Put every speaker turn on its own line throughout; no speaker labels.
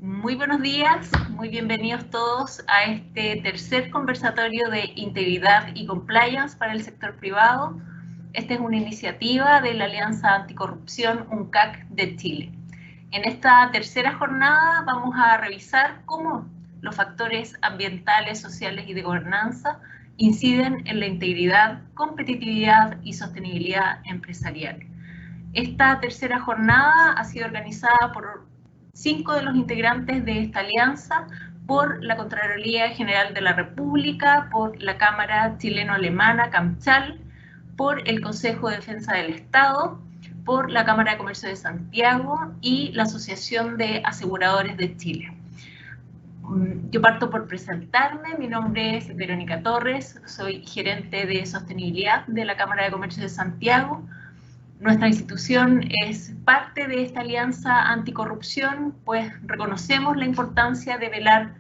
Muy buenos días, muy bienvenidos todos a este tercer conversatorio de integridad y compliance para el sector privado. Esta es una iniciativa de la Alianza Anticorrupción UNCAC de Chile. En esta tercera jornada vamos a revisar cómo los factores ambientales, sociales y de gobernanza inciden en la integridad, competitividad y sostenibilidad empresarial. Esta tercera jornada ha sido organizada por 5 de los integrantes de esta alianza, por la Contraloría General de la República, por la Cámara Chileno-Alemana, CAMCHAL, por el Consejo de Defensa del Estado, por la Cámara de Comercio de Santiago y la Asociación de Aseguradores de Chile. Yo parto por presentarme, mi nombre es Verónica Torres, soy gerente de sostenibilidad de la Cámara de Comercio de Santiago. Nuestra institución es parte de esta alianza anticorrupción, pues reconocemos la importancia de velar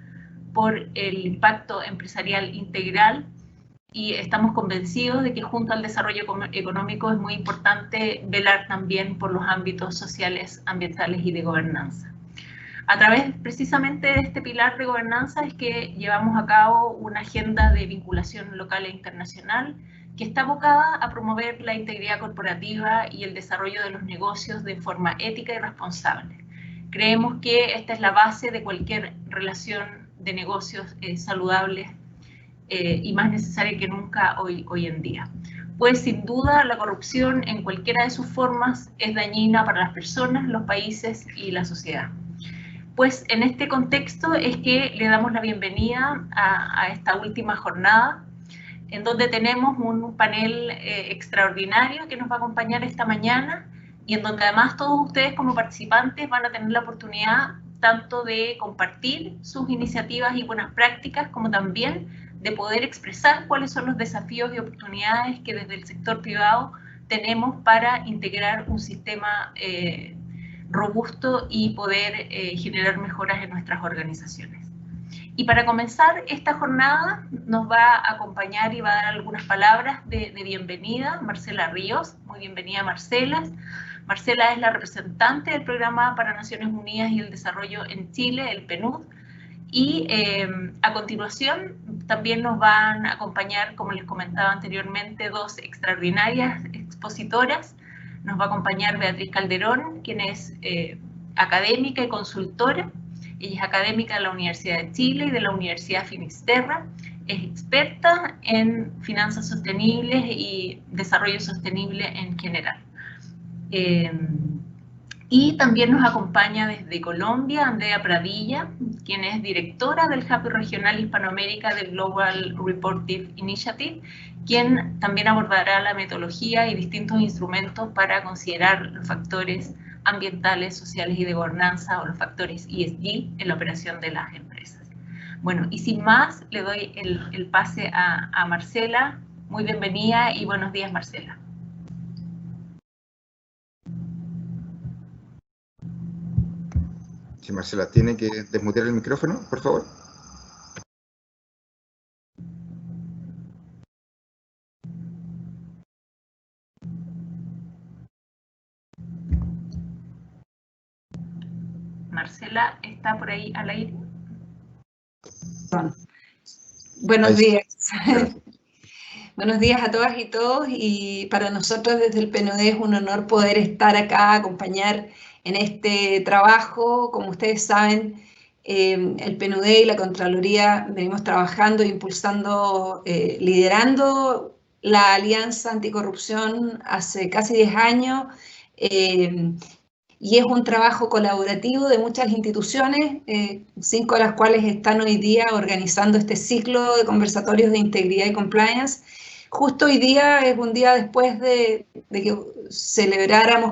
por el impacto empresarial integral y estamos convencidos de que junto al desarrollo económico es muy importante velar también por los ámbitos sociales, ambientales y de gobernanza. A través precisamente de este pilar de gobernanza es que llevamos a cabo una agenda de vinculación local e internacional que está abocada a promover la integridad corporativa y el desarrollo de los negocios de forma ética y responsable. Creemos que esta es la base de cualquier relación de negocios saludable y más necesaria que nunca hoy en día. Pues sin duda la corrupción en cualquiera de sus formas es dañina para las personas, los países y la sociedad. Pues en este contexto es que le damos la bienvenida a esta última jornada, en donde tenemos un panel extraordinario que nos va a acompañar esta mañana y en donde además todos ustedes como participantes van a tener la oportunidad tanto de compartir sus iniciativas y buenas prácticas como también de poder expresar cuáles son los desafíos y oportunidades que desde el sector privado tenemos para integrar un sistema robusto y poder generar mejoras en nuestras organizaciones. Y para comenzar esta jornada nos va a acompañar y va a dar algunas palabras de bienvenida Marcela Ríos. Muy bienvenida Marcela. Marcela es la representante del Programa para Naciones Unidas y el Desarrollo en Chile, el PNUD. Y a continuación también nos van a acompañar, como les comentaba anteriormente, dos extraordinarias expositoras. Nos va a acompañar Beatriz Calderón, quien es académica y consultora. Ella es académica de la Universidad de Chile y de la Universidad Finisterra. Es experta en finanzas sostenibles y desarrollo sostenible en general. Y también nos acompaña desde Colombia Andrea Pradilla, quien es directora del Hub Regional Hispanoamérica del Global Reporting Initiative, quien también abordará la metodología y distintos instrumentos para considerar los factores ambientales, sociales y de gobernanza, o los factores ESG en la operación de las empresas. Bueno, y sin más, le doy el pase a Marcela. Muy bienvenida y buenos días, Marcela.
Sí, Marcela, ¿tiene que desmutear el micrófono, por favor?
Marcela, ¿está por ahí al aire?
Buenos días. Buenos días a todas y todos, y para nosotros desde el PNUD es un honor poder estar acá, acompañar en este trabajo. Como ustedes saben, el PNUD y la Contraloría venimos trabajando, impulsando, liderando la Alianza Anticorrupción hace casi 10 años, y es un trabajo colaborativo de muchas instituciones, 5 de las cuales están hoy día organizando este ciclo de conversatorios de integridad y compliance. Justo hoy día es un día después de que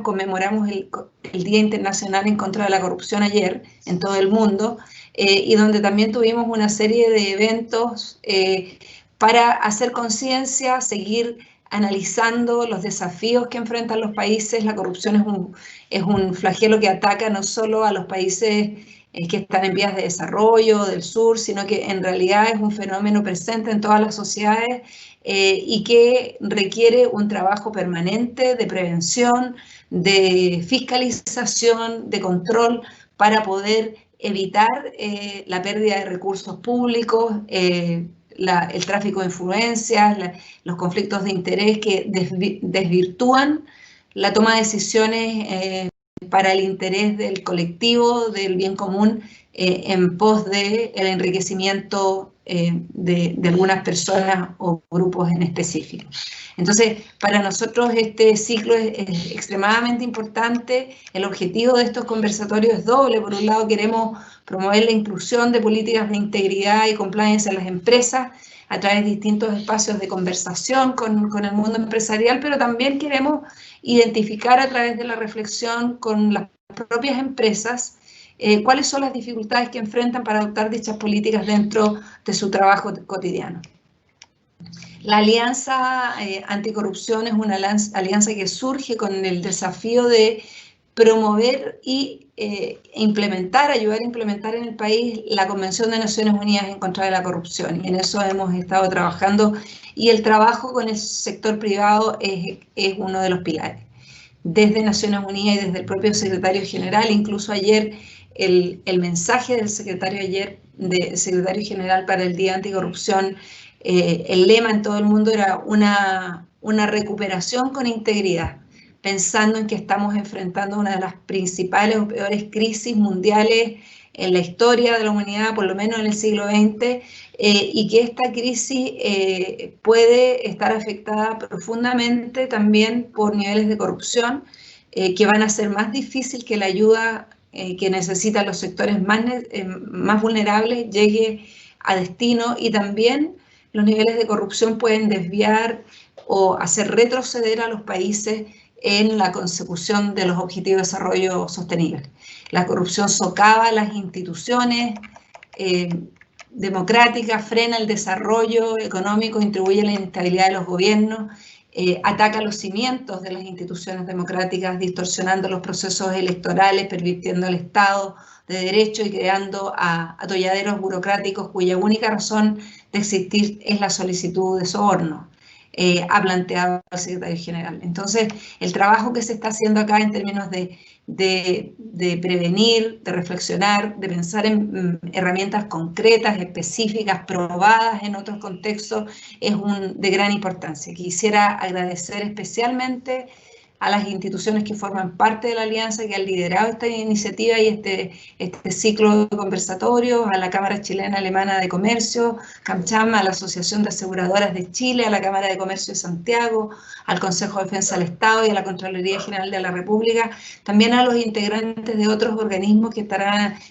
conmemoramos el Día Internacional en contra de la Corrupción ayer en todo el mundo, y donde también tuvimos una serie de eventos para hacer conciencia, seguir analizando los desafíos que enfrentan los países. La corrupción es un flagelo que ataca no solo a los países que están en vías de desarrollo del sur, sino que en realidad es un fenómeno presente en todas las sociedades y que requiere un trabajo permanente de prevención, de fiscalización, de control, para poder evitar la pérdida de recursos públicos, el tráfico de influencias, los conflictos de interés que desvirtúan la toma de decisiones para el interés del colectivo, del bien común, en pos del enriquecimiento de algunas personas o grupos en específico. Entonces, para nosotros este ciclo es extremadamente importante. El objetivo de estos conversatorios es doble. Por un lado, queremos promover la inclusión de políticas de integridad y compliance en las empresas a través de distintos espacios de conversación con el mundo empresarial, pero también queremos identificar a través de la reflexión con las propias empresas cuáles son las dificultades que enfrentan para adoptar dichas políticas dentro de su trabajo cotidiano. La Alianza Anticorrupción es una alianza que surge con el desafío de promover y ayudar a implementar en el país la Convención de Naciones Unidas en contra de la corrupción. Y en eso hemos estado trabajando, y el trabajo con el sector privado es uno de los pilares. Desde Naciones Unidas y desde el propio secretario general, incluso ayer el mensaje del secretario general para el Día Anticorrupción, el lema en todo el mundo era una recuperación con integridad, pensando en que estamos enfrentando una de las principales o peores crisis mundiales en la historia de la humanidad, por lo menos en el siglo XX, y que esta crisis puede estar afectada profundamente también por niveles de corrupción que van a hacer más difícil que la ayuda que necesitan los sectores más vulnerables llegue a destino, y también los niveles de corrupción pueden desviar o hacer retroceder a los países en la consecución de los objetivos de desarrollo sostenible. La corrupción socava las instituciones democráticas, frena el desarrollo económico, contribuye a la inestabilidad de los gobiernos, ataca los cimientos de las instituciones democráticas, distorsionando los procesos electorales, pervirtiendo el Estado de Derecho y creando atolladeros burocráticos cuya única razón de existir es la solicitud de soborno. Ha planteado el secretario general. Entonces, el trabajo que se está haciendo acá en términos de prevenir, de reflexionar, de pensar en herramientas concretas, específicas, probadas en otros contextos, es de gran importancia. Quisiera agradecer especialmente a las instituciones que forman parte de la alianza, que han liderado esta iniciativa y este ciclo de conversatorios, a la Cámara Chilena Alemana de Comercio, CAMCHAM, a la Asociación de Aseguradoras de Chile, a la Cámara de Comercio de Santiago, al Consejo de Defensa del Estado y a la Contraloría General de la República, también a los integrantes de otros organismos que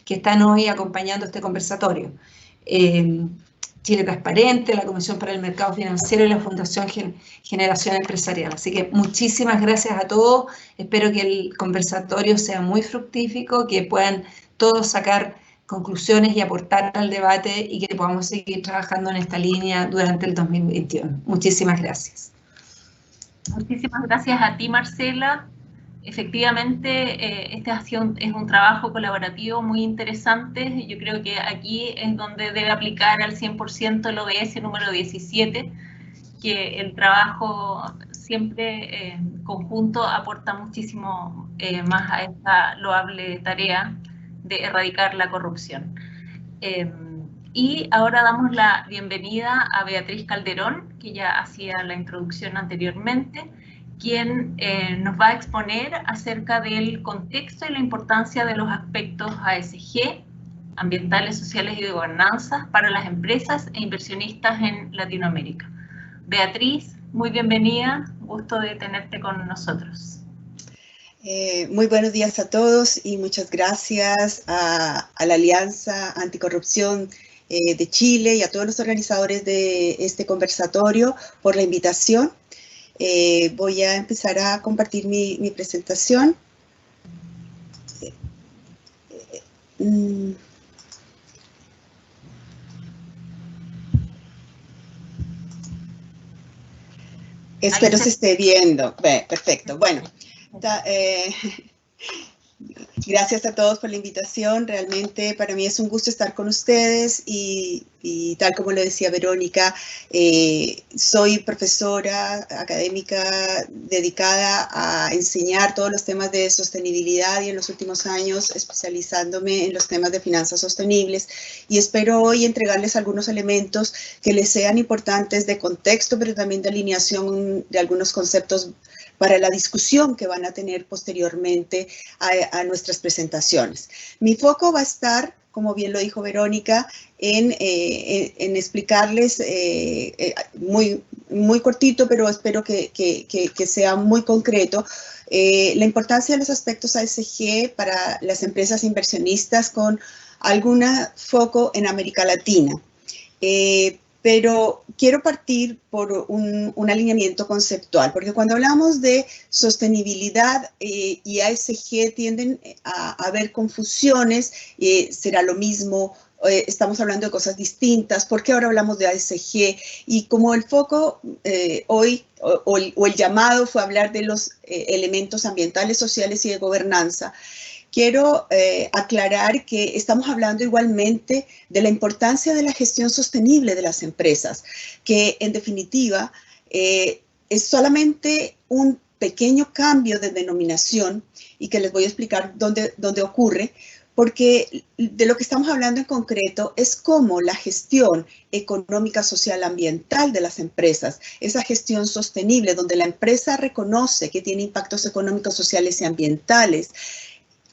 están hoy acompañando este conversatorio. Chile Transparente, la Comisión para el Mercado Financiero y la Fundación Generación Empresarial. Así que muchísimas gracias a todos. Espero que el conversatorio sea muy fructífico, que puedan todos sacar conclusiones y aportar al debate y que podamos seguir trabajando en esta línea durante el 2021. Muchísimas gracias.
Muchísimas gracias a ti, Marcela. Efectivamente, este es un trabajo colaborativo muy interesante. Yo creo que aquí es donde debe aplicar al 100% el ODS número 17, que el trabajo siempre en conjunto aporta muchísimo más a esta loable tarea de erradicar la corrupción. Y ahora damos la bienvenida a Beatriz Calderón, que ya hacía la introducción anteriormente, quien nos va a exponer acerca del contexto y la importancia de los aspectos ASG, ambientales, sociales y de gobernanza, para las empresas e inversionistas en Latinoamérica. Beatriz, muy bienvenida, gusto de tenerte con nosotros.
Muy buenos días a todos y muchas gracias a la Alianza Anticorrupción de Chile y a todos los organizadores de este conversatorio por la invitación. Voy a empezar a compartir mi presentación. Espero se esté viendo. Perfecto. Bueno, Gracias a todos por la invitación. Realmente para mí es un gusto estar con ustedes y tal como lo decía Verónica, soy profesora académica dedicada a enseñar todos los temas de sostenibilidad y en los últimos años especializándome en los temas de finanzas sostenibles, y espero hoy entregarles algunos elementos que les sean importantes de contexto, pero también de alineación de algunos conceptos para la discusión que van a tener posteriormente a nuestras presentaciones. Mi foco va a estar, como bien lo dijo Verónica, en explicarles muy cortito, pero espero que sea muy concreto, la importancia de los aspectos ASG para las empresas inversionistas con algún foco en América Latina. Pero quiero partir por un alineamiento conceptual, porque cuando hablamos de sostenibilidad y ASG tienden a haber confusiones, será lo mismo, estamos hablando de cosas distintas, ¿por qué ahora hablamos de ASG? Y como el foco hoy, o el llamado fue hablar de los elementos ambientales, sociales y de gobernanza, quiero aclarar que estamos hablando igualmente de la importancia de la gestión sostenible de las empresas, que en definitiva es solamente un pequeño cambio de denominación y que les voy a explicar dónde ocurre, porque de lo que estamos hablando en concreto es cómo la gestión económica, social, ambiental de las empresas, esa gestión sostenible donde la empresa reconoce que tiene impactos económicos, sociales y ambientales,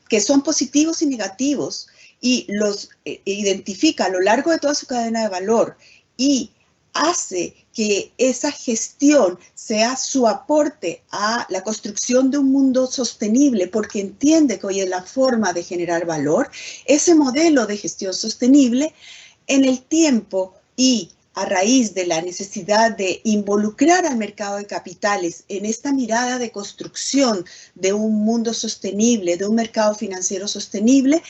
que son positivos y negativos, y los identifica a lo largo de toda su cadena de valor y hace que esa gestión sea su aporte a la construcción de un mundo sostenible, porque entiende que hoy es la forma de generar valor. Ese modelo de gestión sostenible en el tiempo y a raíz de la necesidad de involucrar al mercado de capitales en esta mirada de construcción de un mundo sostenible, de un mercado financiero sostenible,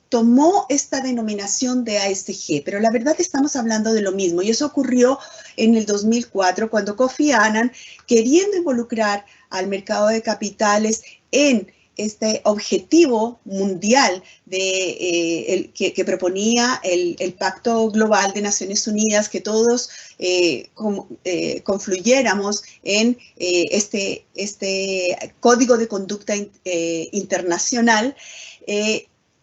tomó esta denominación de ASG, pero la verdad estamos hablando de lo mismo, y eso ocurrió en el 2004 cuando Kofi Annan, queriendo involucrar al mercado de capitales en este objetivo mundial que proponía el Pacto Global de Naciones Unidas, que todos confluyéramos en este Código de Conducta Internacional,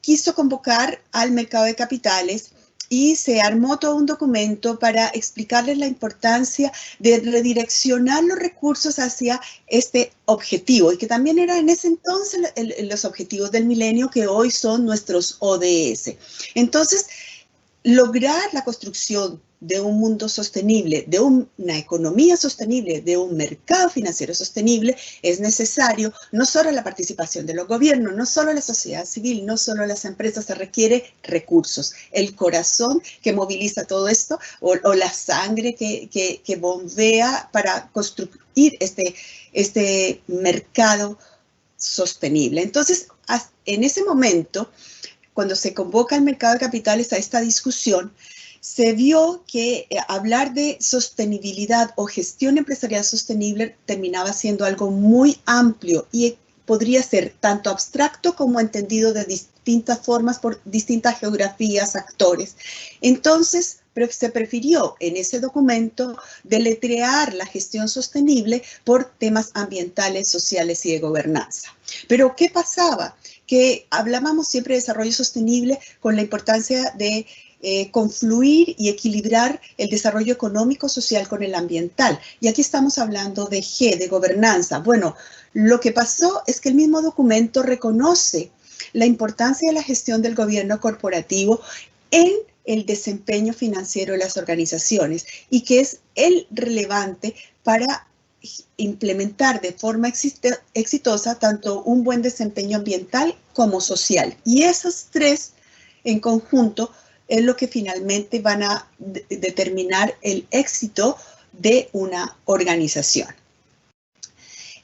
quiso convocar al mercado de capitales y se armó todo un documento para explicarles la importancia de redireccionar los recursos hacia este objetivo, y que también era en ese entonces los objetivos del milenio, que hoy son nuestros ODS. Entonces, lograr la construcción de un mundo sostenible, de una economía sostenible, de un mercado financiero sostenible, es necesario no solo la participación de los gobiernos, no solo la sociedad civil, no solo las empresas, se requiere recursos. El corazón que moviliza todo esto, o la sangre que bombea para construir este mercado sostenible. Entonces, en ese momento, cuando se convoca al mercado de capitales a esta discusión, se vio que hablar de sostenibilidad o gestión empresarial sostenible terminaba siendo algo muy amplio y podría ser tanto abstracto como entendido de distintas formas por distintas geografías, actores. Entonces, se prefirió en ese documento deletrear la gestión sostenible por temas ambientales, sociales y de gobernanza. Pero, ¿qué pasaba? Que hablábamos siempre de desarrollo sostenible con la importancia de confluir y equilibrar el desarrollo económico social con el ambiental. Y aquí estamos hablando de G, de gobernanza. Bueno, lo que pasó es que el mismo documento reconoce la importancia de la gestión del gobierno corporativo en el desempeño financiero de las organizaciones, y que es el relevante para implementar de forma exitosa tanto un buen desempeño ambiental como social. Y esos tres en conjunto es lo que finalmente van a determinar el éxito de una organización.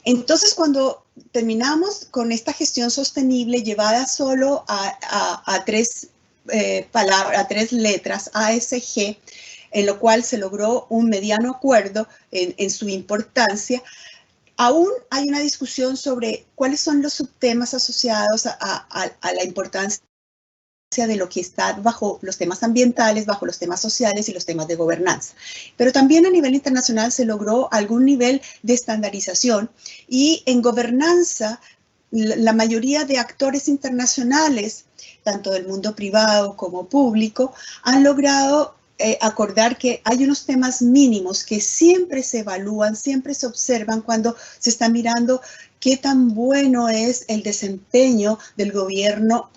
Entonces, cuando terminamos con esta gestión sostenible llevada solo a tres palabras, a tres letras, ASG, en lo cual se logró un mediano acuerdo en su importancia, Aún hay una discusión sobre cuáles son los subtemas asociados a la importancia de lo que está bajo los temas ambientales, bajo los temas sociales y los temas de gobernanza. Pero también a nivel internacional se logró algún nivel de estandarización y en gobernanza la mayoría de actores internacionales, tanto del mundo privado como público, han logrado acordar que hay unos temas mínimos que siempre se evalúan, siempre se observan cuando se está mirando qué tan bueno es el desempeño del gobierno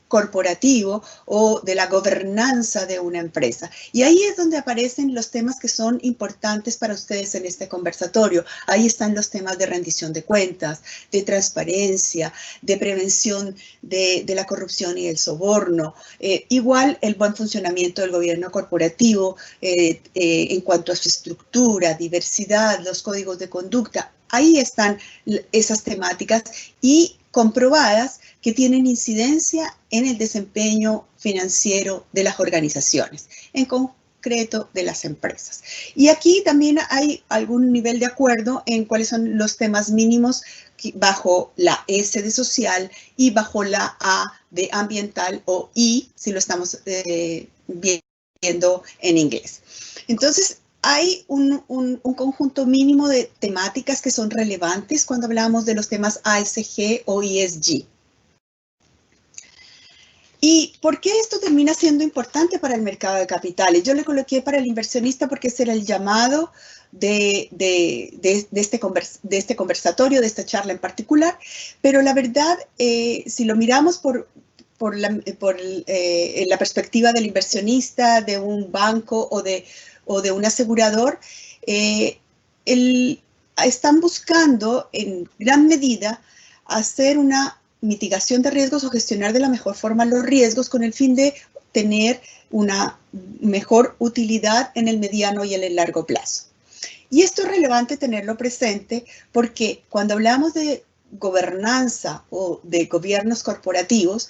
corporativo o de la gobernanza de una empresa. Y ahí es donde aparecen los temas que son importantes para ustedes en este conversatorio. Ahí están los temas de rendición de cuentas, de transparencia, de prevención de la corrupción y el soborno. Igual el buen funcionamiento del gobierno corporativo en cuanto a su estructura, diversidad, los códigos de conducta. Ahí están esas temáticas y comprobadas que tienen incidencia en el desempeño financiero de las organizaciones, en concreto de las empresas. Y aquí también hay algún nivel de acuerdo en cuáles son los temas mínimos bajo la S de social y bajo la A de ambiental o I, si lo estamos viendo en inglés. Entonces, hay un conjunto mínimo de temáticas que son relevantes cuando hablamos de los temas ASG o ESG. ¿Y por qué esto termina siendo importante para el mercado de capitales? Yo le coloqué para el inversionista porque ese era el llamado de este conversatorio, de esta charla en particular, pero la verdad, si lo miramos por la perspectiva del inversionista, de un banco o de un asegurador, están buscando en gran medida hacer una mitigación de riesgos o gestionar de la mejor forma los riesgos con el fin de tener una mejor utilidad en el mediano y en el largo plazo. Y esto es relevante tenerlo presente porque cuando hablamos de gobernanza o de gobiernos corporativos,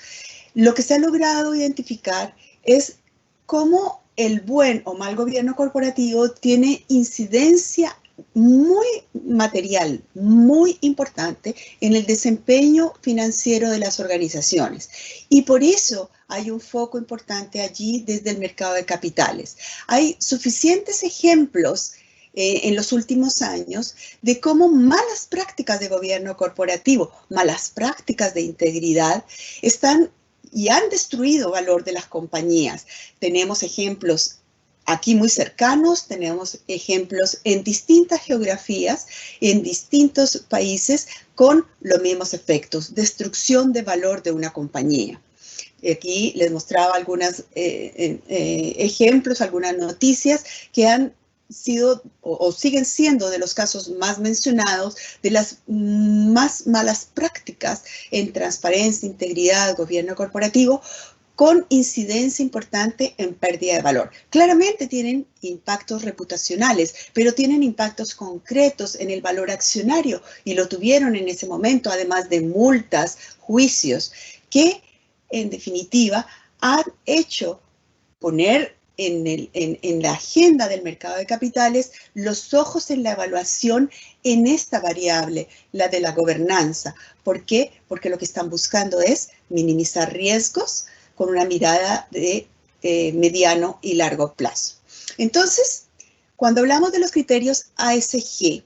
lo que se ha logrado identificar es cómo el buen o mal gobierno corporativo tiene incidencia muy material, muy importante en el desempeño financiero de las organizaciones. Y por eso hay un foco importante allí desde el mercado de capitales. Hay suficientes ejemplos en los últimos años de cómo malas prácticas de gobierno corporativo, malas prácticas de integridad están y han destruido valor de las compañías. Tenemos ejemplos aquí muy cercanos, tenemos ejemplos en distintas geografías, en distintos países con los mismos efectos, destrucción de valor de una compañía. Aquí les mostraba algunos ejemplos, algunas noticias que han sido o siguen siendo de los casos más mencionados, de las más malas prácticas en transparencia, integridad, gobierno corporativo, con incidencia importante en pérdida de valor. Claramente tienen impactos reputacionales, pero tienen impactos concretos en el valor accionario y lo tuvieron en ese momento, además de multas, juicios, que en definitiva han hecho poner en la agenda del mercado de capitales los ojos en la evaluación en esta variable, la de la gobernanza. ¿Por qué? Porque lo que están buscando es minimizar riesgos con una mirada de mediano y largo plazo. Entonces, cuando hablamos de los criterios ASG,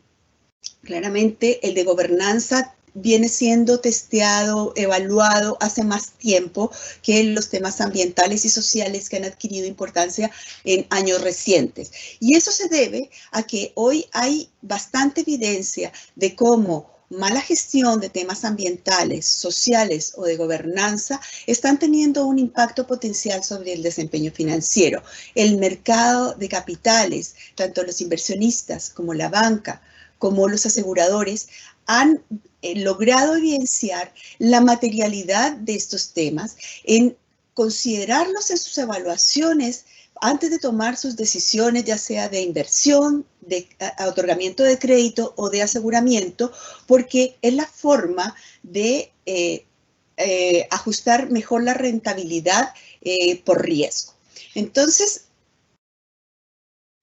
claramente el de gobernanza viene siendo testeado, evaluado hace más tiempo que los temas ambientales y sociales que han adquirido importancia en años recientes. Y eso se debe a que hoy hay bastante evidencia de cómo mala gestión de temas ambientales, sociales o de gobernanza están teniendo un impacto potencial sobre el desempeño financiero. El mercado de capitales, tanto los inversionistas como la banca, como los aseguradores, han logrado evidenciar la materialidad de estos temas en considerarlos en sus evaluaciones antes de tomar sus decisiones, ya sea de inversión, de otorgamiento de crédito o de aseguramiento, porque es la forma de ajustar mejor la rentabilidad por riesgo. Entonces,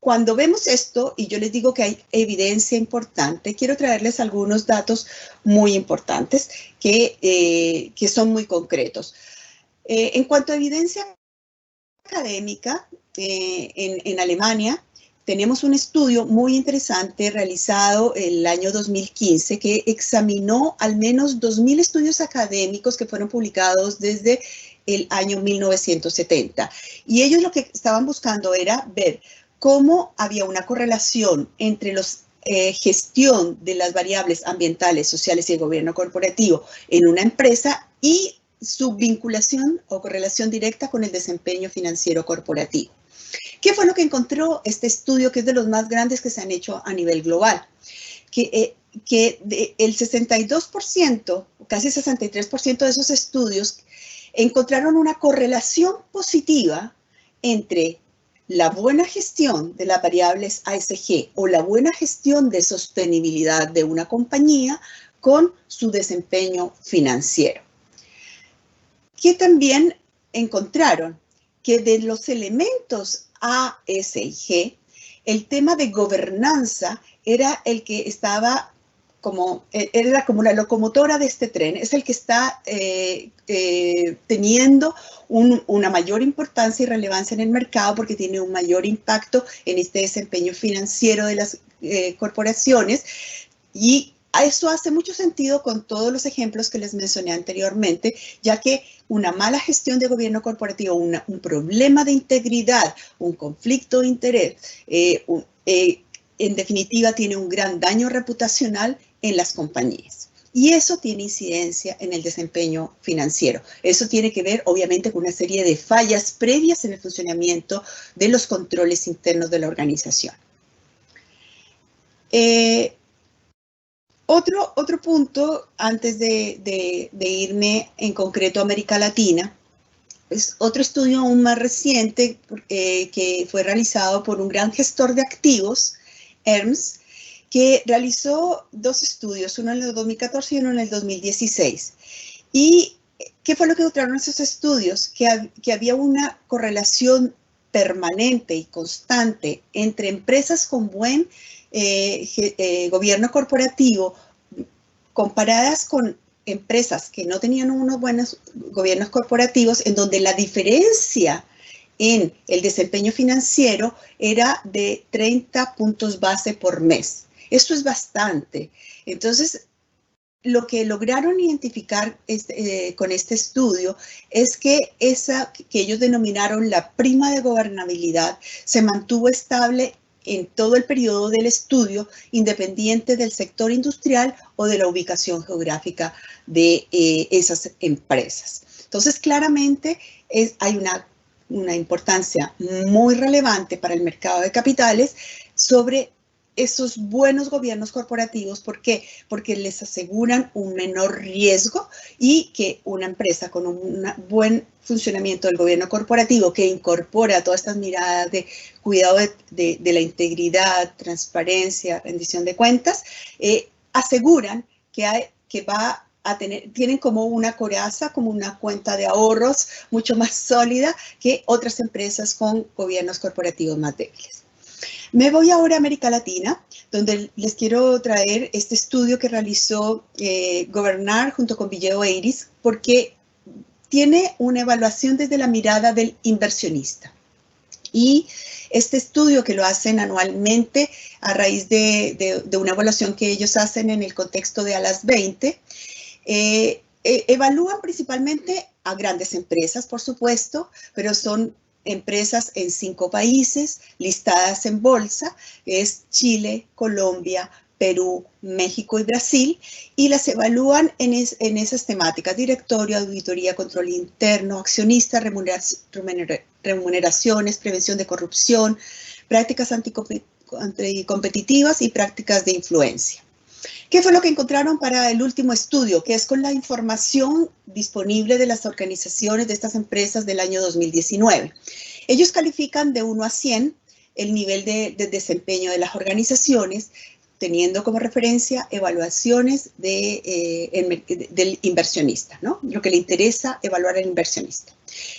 cuando vemos esto, y yo les digo que hay evidencia importante, quiero traerles algunos datos muy importantes que son muy concretos. En cuanto a evidencia académica, en Alemania tenemos un estudio muy interesante realizado el año 2015 que examinó al menos 2.000 estudios académicos que fueron publicados desde el año 1970. Y ellos lo que estaban buscando era ver cómo había una correlación entre la gestión de las variables ambientales, sociales y el gobierno corporativo en una empresa y su vinculación o correlación directa con el desempeño financiero corporativo. ¿Qué fue lo que encontró este estudio, que es de los más grandes que se han hecho a nivel global? Que el 62%, casi 63% de esos estudios encontraron una correlación positiva entre la buena gestión de las variables ASG o la buena gestión de sostenibilidad de una compañía con su desempeño financiero. Que también encontraron que de los elementos A, S y G, el tema de gobernanza era el que estaba era como la locomotora de este tren, es el que está teniendo una mayor importancia y relevancia en el mercado porque tiene un mayor impacto en este desempeño financiero de las corporaciones, y eso hace mucho sentido con todos los ejemplos que les mencioné anteriormente, ya que una mala gestión de gobierno corporativo, un problema de integridad, un conflicto de interés, en definitiva tiene un gran daño reputacional en las compañías. Y eso tiene incidencia en el desempeño financiero. Eso tiene que ver, obviamente, con una serie de fallas previas en el funcionamiento de los controles internos de la organización. Otro punto, antes de irme en concreto a América Latina, es otro estudio aún más reciente que fue realizado por un gran gestor de activos, Ernst, que realizó 2 estudios, uno en el 2014 y uno en el 2016. ¿Y qué fue lo que encontraron esos estudios? Que había una correlación permanente y constante entre empresas con buen gobierno corporativo comparadas con empresas que no tenían unos buenos gobiernos corporativos, en donde la diferencia en el desempeño financiero era de 30 puntos base por mes. Esto es bastante. Entonces, lo que lograron identificar con este estudio es que que ellos denominaron la prima de gobernabilidad se mantuvo estable en todo el periodo del estudio, independiente del sector industrial o de la ubicación geográfica de esas empresas. Entonces, claramente hay una importancia muy relevante para el mercado de capitales sobre esos buenos gobiernos corporativos. ¿Por qué? Porque les aseguran un menor riesgo, y que una empresa con un buen funcionamiento del gobierno corporativo que incorpora todas estas miradas de cuidado de la integridad, transparencia, rendición de cuentas, aseguran que va a tienen como una coraza, como una cuenta de ahorros mucho más sólida que otras empresas con gobiernos corporativos más débiles. Me voy ahora a América Latina, donde les quiero traer este estudio que realizó Gobernar junto con Villedo Eiris, porque tiene una evaluación desde la mirada del inversionista. Y este estudio, que lo hacen anualmente a raíz de una evaluación que ellos hacen en el contexto de ALAS 20, evalúan principalmente a grandes empresas, por supuesto, pero son empresas en 5 países listadas en bolsa, es Chile, Colombia, Perú, México y Brasil, y las evalúan en esas temáticas: directorio, auditoría, control interno, accionista, remuneraciones, prevención de corrupción, prácticas anticompetitivas y prácticas de influencia. ¿Qué fue lo que encontraron para el último estudio? Que es con la información disponible de las organizaciones de estas empresas del año 2019. Ellos califican de 1 a 100 el nivel de desempeño de las organizaciones, teniendo como referencia evaluaciones del inversionista, ¿no? Lo que le interesa evaluar al inversionista.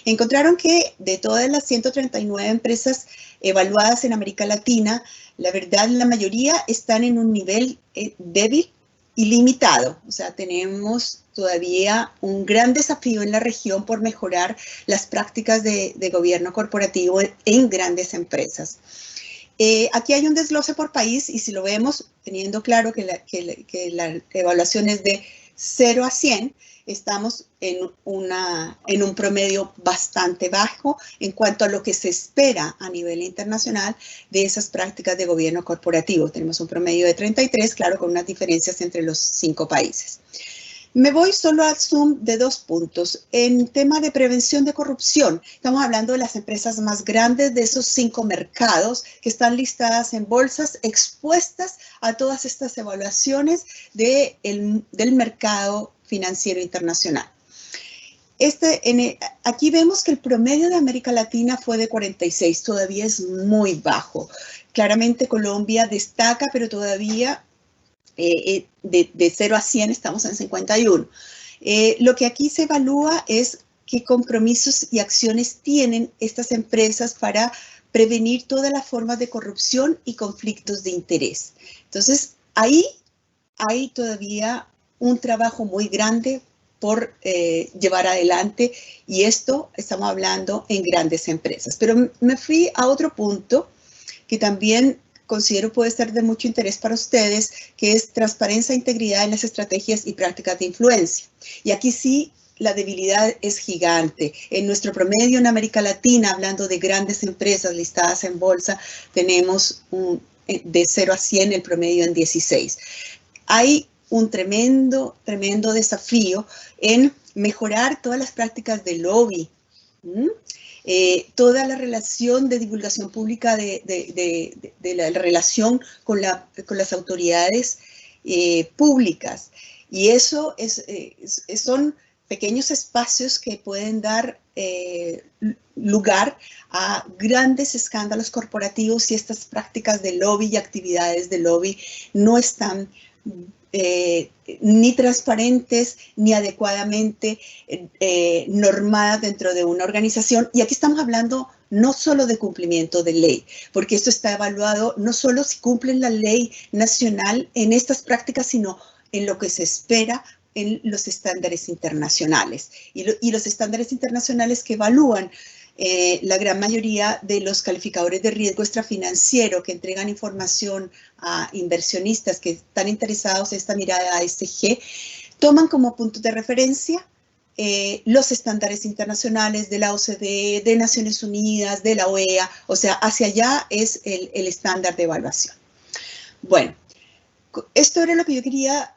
Encontraron que de todas las 139 empresas evaluadas en América Latina, la verdad la mayoría están en un nivel débil y limitado. O sea, tenemos todavía un gran desafío en la región por mejorar las prácticas de gobierno corporativo en grandes empresas. Aquí hay un desglose por país y si lo vemos, teniendo claro que la evaluación es de 0 a 100, estamos en un promedio bastante bajo en cuanto a lo que se espera a nivel internacional de esas prácticas de gobierno corporativo. Tenemos un promedio de 33, claro, con unas diferencias entre los 5 países. Me voy solo al zoom de 2 puntos. En tema de prevención de corrupción, estamos hablando de las empresas más grandes de esos 5 mercados que están listadas en bolsas, expuestas a todas estas evaluaciones del mercado financiero internacional. Aquí vemos que el promedio de América Latina fue de 46, todavía es muy bajo. Claramente Colombia destaca, pero todavía de 0 a 100 estamos en 51. Lo que aquí se evalúa es qué compromisos y acciones tienen estas empresas para prevenir todas las formas de corrupción y conflictos de interés. Entonces, ahí hay todavía un trabajo muy grande por llevar adelante y esto estamos hablando en grandes empresas. Pero me fui a otro punto que también considero puede ser de mucho interés para ustedes, que es transparencia e integridad en las estrategias y prácticas de influencia. Y aquí sí, la debilidad es gigante. En nuestro promedio en América Latina, hablando de grandes empresas listadas en bolsa, tenemos de 0 a 100 el promedio en 16. Hay un tremendo desafío en mejorar todas las prácticas de lobby, toda la relación de divulgación pública de la relación con las autoridades públicas. Y eso son pequeños espacios que pueden dar lugar a grandes escándalos corporativos si estas prácticas de lobby y actividades de lobby no están ni transparentes ni adecuadamente normadas dentro de una organización. Y aquí estamos hablando no solo de cumplimiento de ley, porque esto está evaluado no solo si cumplen la ley nacional en estas prácticas, sino en lo que se espera en los estándares internacionales. Y los estándares internacionales que evalúan la gran mayoría de los calificadores de riesgo extrafinanciero que entregan información a inversionistas que están interesados en esta mirada ESG, toman como punto de referencia los estándares internacionales de la OCDE, de Naciones Unidas, de la OEA, o sea, hacia allá es el estándar de evaluación. Bueno, esto era lo que yo quería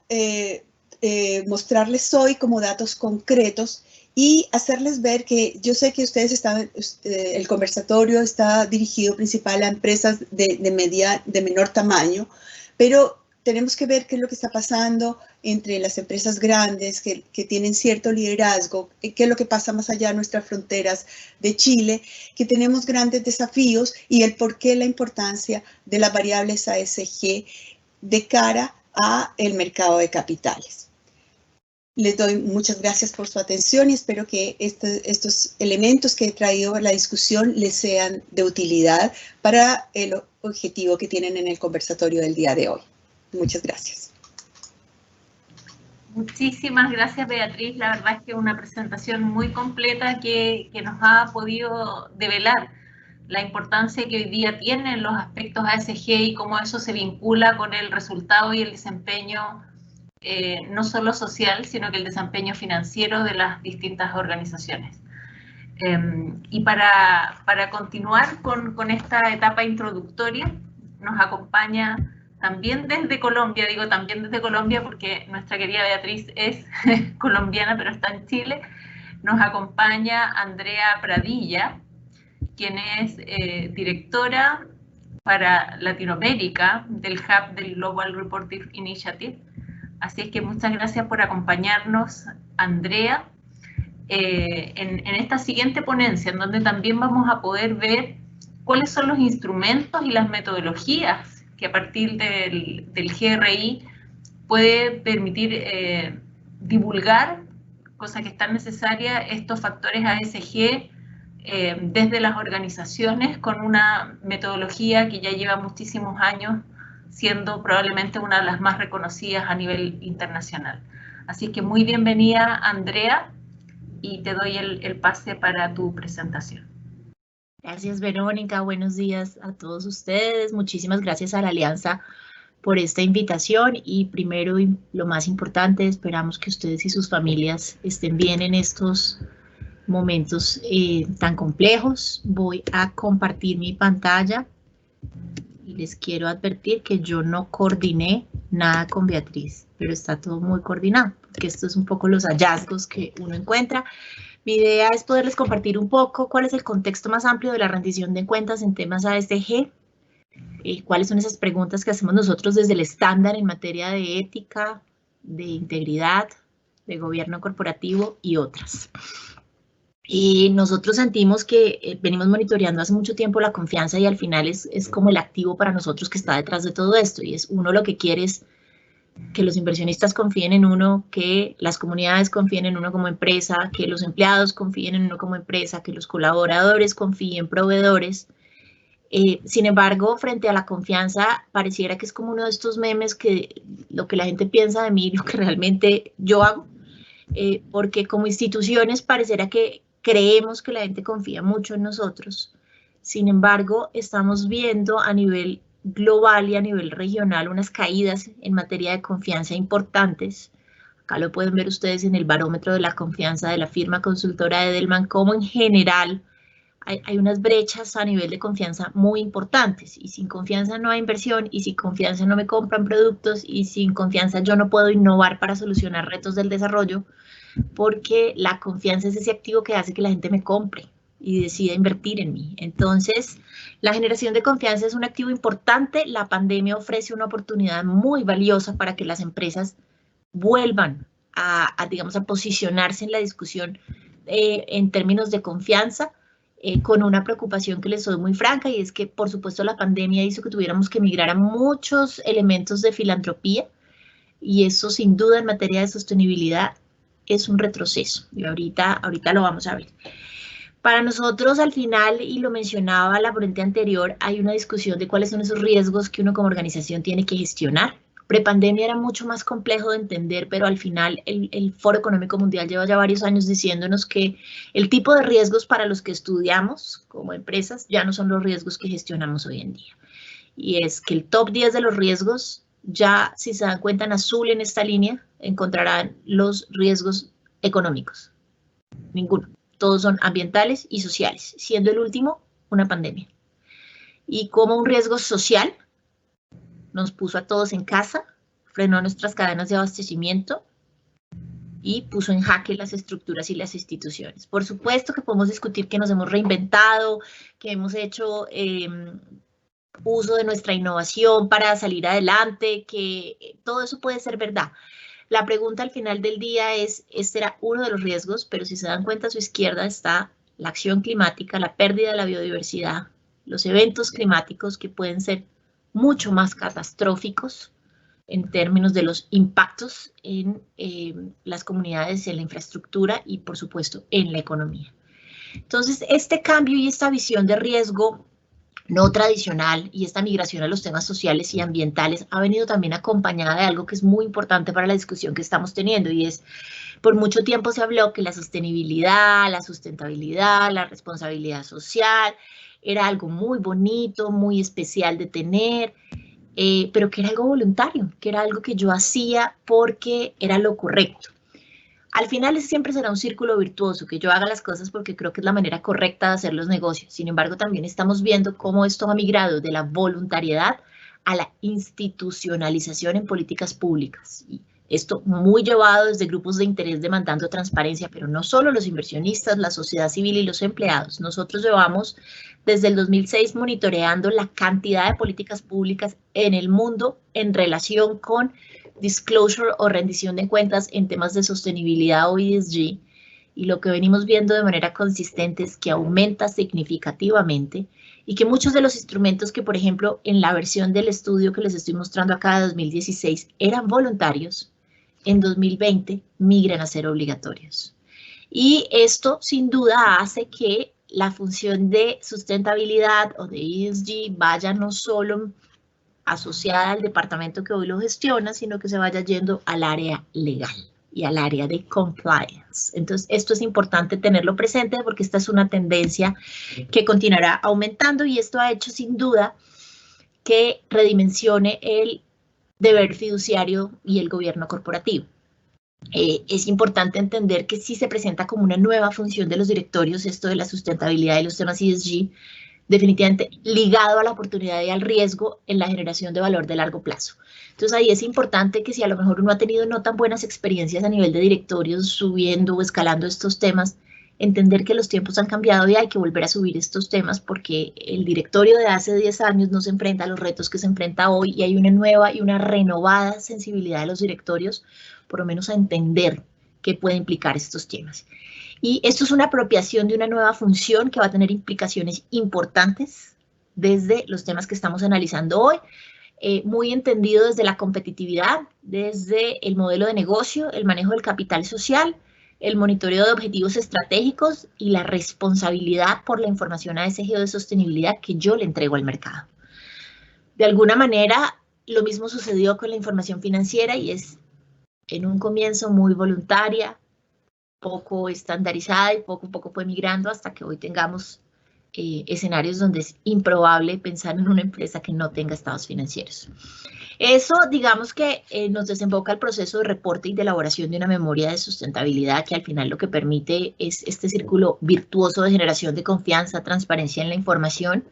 mostrarles hoy como datos concretos y hacerles ver que yo sé que ustedes están, el conversatorio está dirigido principal a empresas de menor tamaño, pero tenemos que ver qué es lo que está pasando entre las empresas grandes que tienen cierto liderazgo, qué es lo que pasa más allá de nuestras fronteras de Chile, que tenemos grandes desafíos y el por qué la importancia de las variables ESG de cara al mercado de capitales. Les doy muchas gracias por su atención y espero que estos elementos que he traído a la discusión les sean de utilidad para el objetivo que tienen en el conversatorio del día de hoy. Muchas gracias.
Muchísimas gracias, Beatriz. La verdad es que es una presentación muy completa que nos ha podido develar la importancia que hoy día tienen los aspectos ESG y cómo eso se vincula con el resultado y el desempeño no solo social, sino que el desempeño financiero de las distintas organizaciones. Y para continuar con esta etapa introductoria, nos acompaña también desde Colombia, digo también desde Colombia porque nuestra querida Beatriz es colombiana, pero está en Chile, nos acompaña Andrea Pradilla, quien es directora para Latinoamérica del Hub del Global Reporting Initiative. Así es que muchas gracias por acompañarnos, Andrea, en esta siguiente ponencia, en donde también vamos a poder ver cuáles son los instrumentos y las metodologías que a partir del GRI puede permitir divulgar, cosa que es tan necesaria, estos factores ESG desde las organizaciones con una metodología que ya lleva muchísimos años siendo probablemente una de las más reconocidas a nivel internacional. Así que muy bienvenida, Andrea, y te doy el pase para tu presentación.
Gracias, Verónica. Buenos días a todos ustedes. Muchísimas gracias a la Alianza por esta invitación y primero y lo más importante, esperamos que ustedes y sus familias estén bien en estos momentos tan complejos. Voy a compartir mi pantalla y les quiero advertir que yo no coordiné nada con Beatriz, pero está todo muy coordinado, porque esto es un poco los hallazgos que uno encuentra. Mi idea es poderles compartir un poco cuál es el contexto más amplio de la rendición de cuentas en temas ASG, cuáles son esas preguntas que hacemos nosotros desde el estándar en materia de ética, de integridad, de gobierno corporativo y otras. Y nosotros sentimos que venimos monitoreando hace mucho tiempo la confianza y al final es como el activo para nosotros que está detrás de todo esto. Y es uno lo que quiere es que los inversionistas confíen en uno, que las comunidades confíen en uno como empresa, que los empleados confíen en uno como empresa, que los colaboradores confíen en proveedores. Sin embargo, frente a la confianza, pareciera que es como uno de estos memes que lo que la gente piensa de mí, lo que realmente yo hago, porque como instituciones pareciera que creemos que la gente confía mucho en nosotros. Sin embargo, estamos viendo a nivel global y a nivel regional unas caídas en materia de confianza importantes. Acá lo pueden ver ustedes en el barómetro de la confianza de la firma consultora Edelman, como en general hay unas brechas a nivel de confianza muy importantes, y sin confianza no hay inversión, y sin confianza no me compran productos, y sin confianza yo no puedo innovar para solucionar retos del desarrollo, porque la confianza es ese activo que hace que la gente me compre y decida invertir en mí. Entonces, la generación de confianza es un activo importante. La pandemia ofrece una oportunidad muy valiosa para que las empresas vuelvan digamos, a posicionarse en la discusión en términos de confianza, con una preocupación que les soy muy franca, y es que, por supuesto, la pandemia hizo que tuviéramos que migrar a muchos elementos de filantropía, y eso, sin duda, en materia de sostenibilidad, es un retroceso, y ahorita lo vamos a ver. Para nosotros, al final, y lo mencionaba la ponente anterior, hay una discusión de cuáles son esos riesgos que uno como organización tiene que gestionar. Prepandemia era mucho más complejo de entender, pero al final el Foro Económico Mundial lleva ya varios años diciéndonos que el tipo de riesgos para los que estudiamos como empresas ya no son los riesgos que gestionamos hoy en día. Y es que el top 10 de los riesgos, ya si se dan cuenta en azul en esta línea, encontrarán los riesgos económicos. Ninguno. Todos son ambientales y sociales, siendo el último una pandemia. Y como un riesgo social, nos puso a todos en casa, frenó nuestras cadenas de abastecimiento y puso en jaque las estructuras y las instituciones. Por supuesto que podemos discutir que nos hemos reinventado, que hemos hecho uso de nuestra innovación para salir adelante, que todo eso puede ser verdad. La pregunta al final del día es, este era uno de los riesgos, pero si se dan cuenta a su izquierda está la acción climática, la pérdida de la biodiversidad, los eventos climáticos que pueden ser mucho más catastróficos en términos de los impactos en las comunidades, en la infraestructura y, por supuesto, en la economía. Entonces, este cambio y esta visión de riesgo no tradicional y esta migración a los temas sociales y ambientales ha venido también acompañada de algo que es muy importante para la discusión que estamos teniendo, y es, por mucho tiempo se habló que la sostenibilidad, la sustentabilidad, la responsabilidad social era algo muy bonito, muy especial de tener, pero que era algo voluntario, que era algo que yo hacía porque era lo correcto. Al final siempre será un círculo virtuoso, que yo haga las cosas porque creo que es la manera correcta de hacer los negocios. Sin embargo, también estamos viendo cómo esto ha migrado de la voluntariedad a la institucionalización en políticas públicas. Y esto muy llevado desde grupos de interés demandando transparencia, pero no solo los inversionistas, la sociedad civil y los empleados. Nosotros llevamos desde el 2006 monitoreando la cantidad de políticas públicas en el mundo en relación con disclosure o rendición de cuentas en temas de sostenibilidad o ESG, y lo que venimos viendo de manera consistente es que aumenta significativamente y que muchos de los instrumentos que, por ejemplo, en la versión del estudio que les estoy mostrando acá de 2016 eran voluntarios, en 2020 migran a ser obligatorios. Y esto sin duda hace que la función de sustentabilidad o de ESG vaya no solo asociada al departamento que hoy lo gestiona, sino que se vaya yendo al área legal y al área de compliance. Entonces, esto es importante tenerlo presente porque esta es una tendencia que continuará aumentando y esto ha hecho sin duda que redimensione el deber fiduciario y el gobierno corporativo. Es importante entender que sí se presenta como una nueva función de los directorios, esto de la sustentabilidad y los temas ESG, definitivamente ligado a la oportunidad y al riesgo en la generación de valor de largo plazo. Entonces ahí es importante que si a lo mejor uno ha tenido no tan buenas experiencias a nivel de directorios subiendo o escalando estos temas, entender que los tiempos han cambiado y hay que volver a subir estos temas porque el directorio de hace 10 años no se enfrenta a los retos que se enfrenta hoy y hay una nueva y una renovada sensibilidad de los directorios, por lo menos a entender qué puede implicar estos temas. Y esto es una apropiación de una nueva función que va a tener implicaciones importantes desde los temas que estamos analizando hoy, muy entendido desde la competitividad, desde el modelo de negocio, el manejo del capital social, el monitoreo de objetivos estratégicos y la responsabilidad por la información ASG o de sostenibilidad que yo le entrego al mercado. De alguna manera, lo mismo sucedió con la información financiera y es en un comienzo muy voluntaria, poco estandarizada y poco a poco fue migrando hasta que hoy tengamos escenarios donde es improbable pensar en una empresa que no tenga estados financieros. Eso, digamos que nos desemboca el proceso de reporte y de elaboración de una memoria de sustentabilidad que al final lo que permite es este círculo virtuoso de generación de confianza, transparencia en la información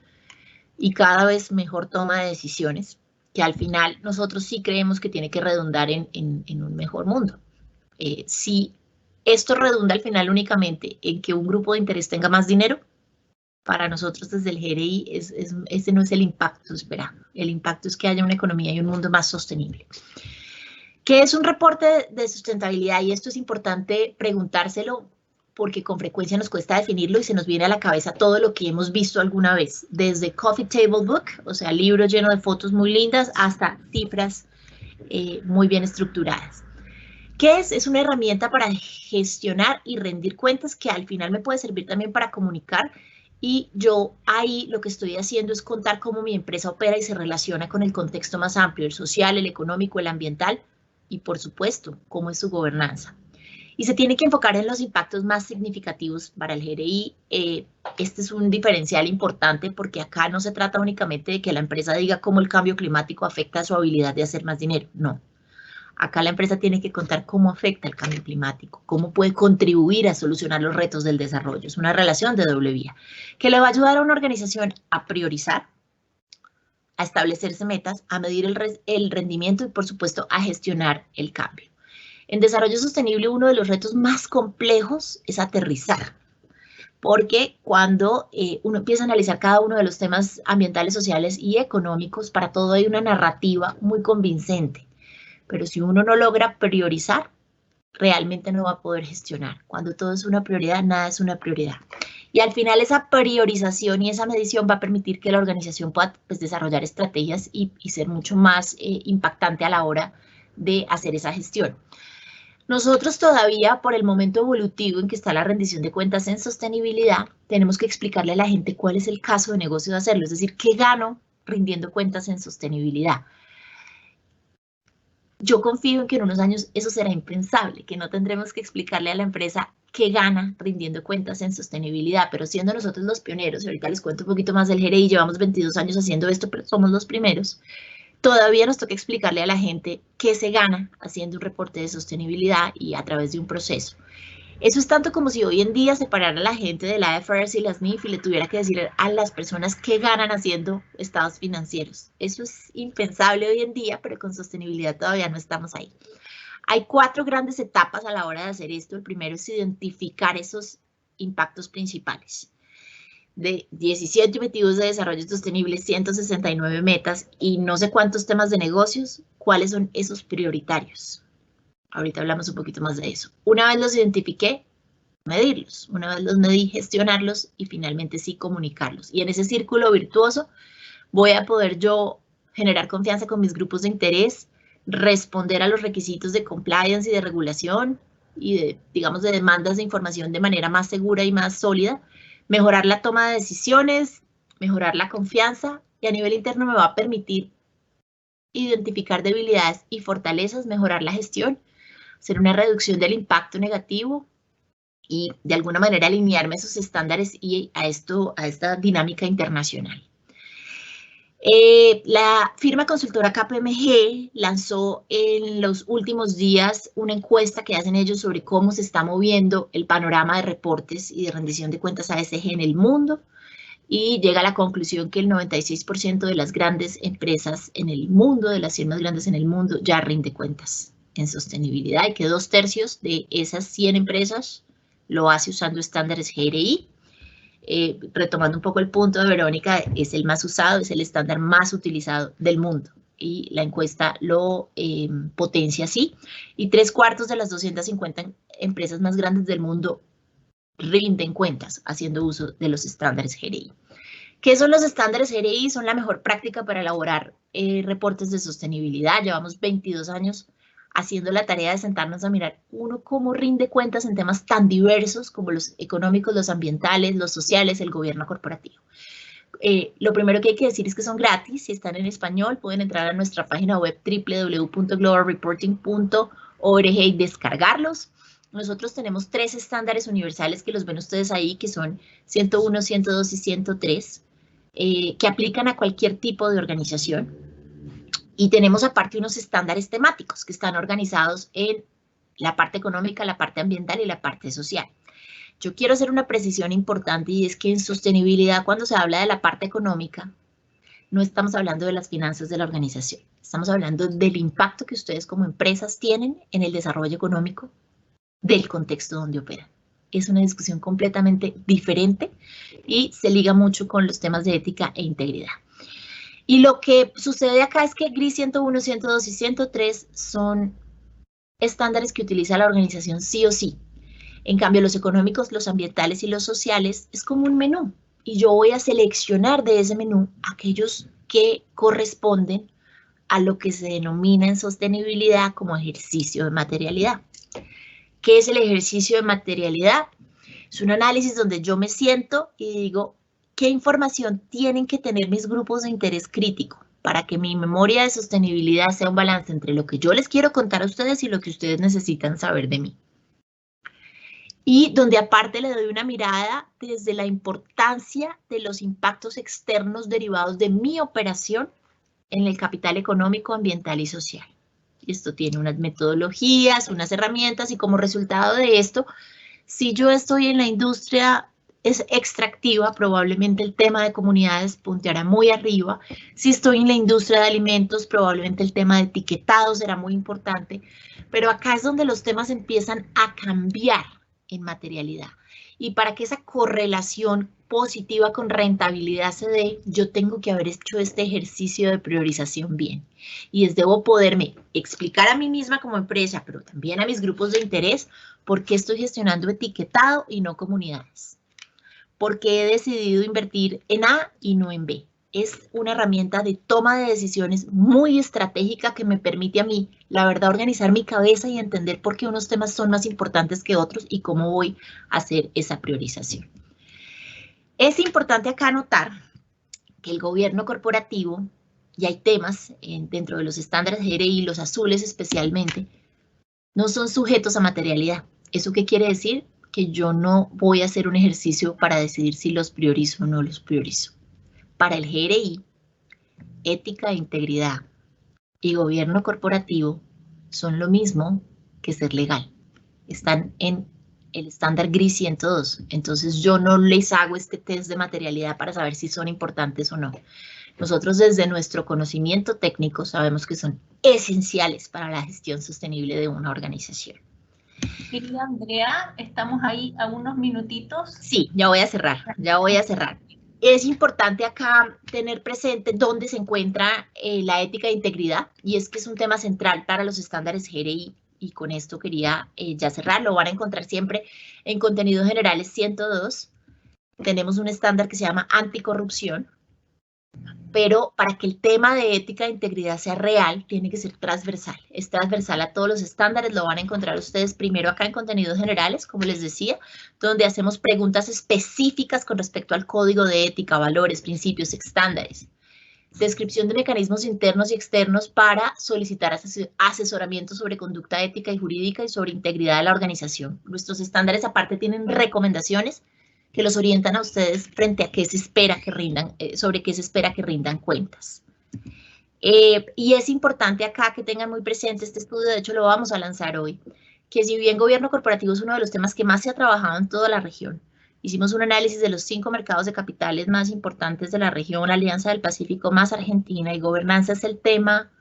y cada vez mejor toma de decisiones, que al final nosotros sí creemos que tiene que redundar en un mejor mundo. Si esto redunda al final únicamente en que un grupo de interés tenga más dinero, para nosotros desde el GRI ese no es el impacto esperado. El impacto es que haya una economía y un mundo más sostenible. ¿Qué es un reporte de sustentabilidad? Y esto es importante preguntárselo porque con frecuencia nos cuesta definirlo y se nos viene a la cabeza todo lo que hemos visto alguna vez, desde Coffee Table Book, o sea, libro lleno de fotos muy lindas, hasta cifras muy bien estructuradas. ¿Qué es? Es una herramienta para gestionar y rendir cuentas que al final me puede servir también para comunicar y yo ahí lo que estoy haciendo es contar cómo mi empresa opera y se relaciona con el contexto más amplio, el social, el económico, el ambiental y por supuesto, cómo es su gobernanza. Y se tiene que enfocar en los impactos más significativos para el GRI. Este es un diferencial importante porque acá no se trata únicamente de que la empresa diga cómo el cambio climático afecta a su habilidad de hacer más dinero, no. Acá la empresa tiene que contar cómo afecta el cambio climático, cómo puede contribuir a solucionar los retos del desarrollo. Es una relación de doble vía que le va a ayudar a una organización a priorizar, a establecerse metas, a medir el rendimiento y, por supuesto, a gestionar el cambio. En desarrollo sostenible, uno de los retos más complejos es aterrizar, porque cuando uno empieza a analizar cada uno de los temas ambientales, sociales y económicos, para todo hay una narrativa muy convincente. Pero si uno no logra priorizar, realmente no va a poder gestionar. Cuando todo es una prioridad, nada es una prioridad. Y al final esa priorización y esa medición va a permitir que la organización pueda desarrollar estrategias y ser mucho más impactante a la hora de hacer esa gestión. Nosotros todavía, por el momento evolutivo en que está la rendición de cuentas en sostenibilidad, tenemos que explicarle a la gente cuál es el caso de negocio de hacerlo, es decir, qué gano rindiendo cuentas en sostenibilidad. Yo confío en que en unos años eso será impensable, que no tendremos que explicarle a la empresa qué gana rindiendo cuentas en sostenibilidad, pero siendo nosotros los pioneros, y ahorita les cuento un poquito más del GRI, llevamos 22 años haciendo esto, pero somos los primeros, todavía nos toca explicarle a la gente qué se gana haciendo un reporte de sostenibilidad y a través de un proceso. Eso es tanto como si hoy en día separara a la gente de la IFRS y las NIF y le tuviera que decir a las personas qué ganan haciendo estados financieros. Eso es impensable hoy en día, pero con sostenibilidad todavía no estamos ahí. Hay 4 grandes etapas a la hora de hacer esto. El primero es identificar esos impactos principales. De 17 objetivos de desarrollo sostenible, 169 metas y no sé cuántos temas de negocios, ¿cuáles son esos prioritarios? Ahorita hablamos un poquito más de eso. Una vez los identifiqué, medirlos. Una vez los medí, gestionarlos y finalmente sí comunicarlos. Y en ese círculo virtuoso voy a poder yo generar confianza con mis grupos de interés, responder a los requisitos de compliance y de regulación y de, digamos, de demandas de información de manera más segura y más sólida, mejorar la toma de decisiones, mejorar la confianza, y a nivel interno me va a permitir identificar debilidades y fortalezas, mejorar la gestión, hacer una reducción del impacto negativo y de alguna manera alinearme a esos estándares y a esta dinámica internacional. La firma consultora KPMG lanzó en los últimos días una encuesta que hacen ellos sobre cómo se está moviendo el panorama de reportes y de rendición de cuentas ASG en el mundo, y llega a la conclusión que el 96% de las grandes empresas en el mundo, de las 100 más grandes en el mundo, ya rinde cuentas en sostenibilidad, y que 2/3 de esas 100 empresas lo hace usando estándares GRI. Retomando un poco el punto de Verónica, es el más usado, es el estándar más utilizado del mundo, y la encuesta lo potencia así, y 3/4 de las 250 empresas más grandes del mundo rinden cuentas haciendo uso de los estándares GRI. ¿Qué son los estándares GRI? Son la mejor práctica para elaborar reportes de sostenibilidad. Llevamos 22 años haciendo la tarea de sentarnos a mirar uno cómo rinde cuentas en temas tan diversos como los económicos, los ambientales, los sociales, el gobierno corporativo. Lo primero que hay que decir es que son gratis. Si están en español, pueden entrar a nuestra página web www.globalreporting.org y descargarlos. Nosotros tenemos 3 estándares universales que los ven ustedes ahí, que son 101, 102 y 103, que aplican a cualquier tipo de organización. Y tenemos aparte unos estándares temáticos que están organizados en la parte económica, la parte ambiental y la parte social. Yo quiero hacer una precisión importante, y es que en sostenibilidad, cuando se habla de la parte económica, no estamos hablando de las finanzas de la organización. Estamos hablando del impacto que ustedes como empresas tienen en el desarrollo económico del contexto donde operan. Es una discusión completamente diferente y se liga mucho con los temas de ética e integridad. Y lo que sucede acá es que GRI 101, 102 y 103 son estándares que utiliza la organización sí o sí. En cambio, los económicos, los ambientales y los sociales es como un menú. Y yo voy a seleccionar de ese menú aquellos que corresponden a lo que se denomina en sostenibilidad como ejercicio de materialidad. ¿Qué es el ejercicio de materialidad? Es un análisis donde yo me siento y digo, ¿qué información tienen que tener mis grupos de interés crítico para que mi memoria de sostenibilidad sea un balance entre lo que yo les quiero contar a ustedes y lo que ustedes necesitan saber de mí? Y donde aparte le doy una mirada desde la importancia de los impactos externos derivados de mi operación en el capital económico, ambiental y social. Y esto tiene unas metodologías, unas herramientas, y como resultado de esto, si yo estoy en la industria extractiva, probablemente el tema de comunidades punteará muy arriba. Si estoy en la industria de alimentos, probablemente el tema de etiquetado será muy importante. Pero acá es donde los temas empiezan a cambiar en materialidad. Y para que esa correlación positiva con rentabilidad se dé, yo tengo que haber hecho este ejercicio de priorización bien. Y debo poderme explicar a mí misma como empresa, pero también a mis grupos de interés, por qué estoy gestionando etiquetado y no comunidades. ¿Por qué he decidido invertir en A y no en B? Es una herramienta de toma de decisiones muy estratégica que me permite a mí, la verdad, organizar mi cabeza y entender por qué unos temas son más importantes que otros y cómo voy a hacer esa priorización. Es importante acá notar que el gobierno corporativo, y hay temas dentro de los estándares GRI, los azules especialmente, no son sujetos a materialidad. ¿Eso qué quiere decir? Que yo no voy a hacer un ejercicio para decidir si los priorizo o no los priorizo. Para el GRI, ética e integridad y gobierno corporativo son lo mismo que ser legal. Están en el estándar GRI 102. Entonces yo no les hago este test de materialidad para saber si son importantes o no. Nosotros desde nuestro conocimiento técnico sabemos que son esenciales para la gestión sostenible de una organización.
Querida Andrea, estamos ahí a unos minutitos.
Sí, ya voy a cerrar. Es importante acá tener presente dónde se encuentra la ética de integridad, y es que es un tema central para los estándares GRI, y con esto quería ya cerrar. Lo van a encontrar siempre en contenidos generales 102. Tenemos un estándar que se llama anticorrupción, pero para que el tema de ética e integridad sea real, tiene que ser transversal. Es transversal a todos los estándares, lo van a encontrar ustedes primero acá en contenidos generales, como les decía, donde hacemos preguntas específicas con respecto al código de ética, valores, principios, estándares. Descripción de mecanismos internos y externos para solicitar asesoramiento sobre conducta ética y jurídica y sobre integridad de la organización. Nuestros estándares aparte tienen recomendaciones que los orientan a ustedes frente a qué se espera que rindan, sobre qué se espera que rindan cuentas. Y es importante acá que tengan muy presente este estudio, de hecho lo vamos a lanzar hoy, que si bien gobierno corporativo es uno de los temas que más se ha trabajado en toda la región, hicimos un análisis de los 5 mercados de capitales más importantes de la región, la Alianza del Pacífico más Argentina, y gobernanza es el tema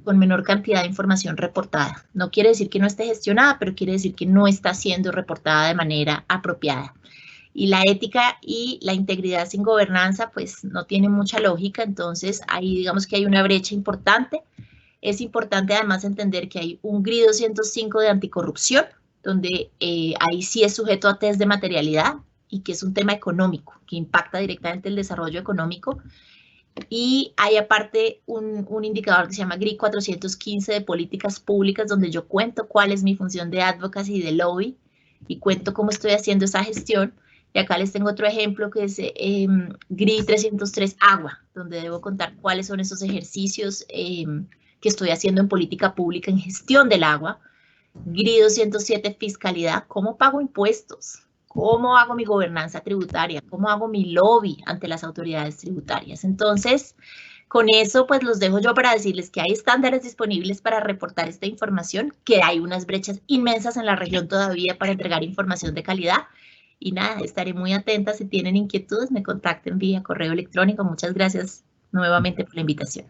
con menor cantidad de información reportada. No quiere decir que no esté gestionada, pero quiere decir que no está siendo reportada de manera apropiada. Y la ética y la integridad sin gobernanza, pues no tiene mucha lógica, entonces ahí digamos que hay una brecha importante. Es importante además entender que hay un GRI 205 de anticorrupción, donde ahí sí es sujeto a test de materialidad y que es un tema económico, que impacta directamente el desarrollo económico. Y hay aparte un indicador que se llama GRI 415 de políticas públicas, donde yo cuento cuál es mi función de advocacy y de lobby y cuento cómo estoy haciendo esa gestión. Y acá les tengo otro ejemplo que es GRI 303 agua, donde debo contar cuáles son esos ejercicios que estoy haciendo en política pública en gestión del agua. GRI 207 fiscalidad, cómo pago impuestos, cómo hago mi gobernanza tributaria, cómo hago mi lobby ante las autoridades tributarias. Entonces, con eso pues los dejo yo para decirles que hay estándares disponibles para reportar esta información, que hay unas brechas inmensas en la región todavía para entregar información de calidad. Y nada, estaré muy atenta. Si tienen inquietudes, me contacten vía correo electrónico. Muchas gracias nuevamente por la invitación.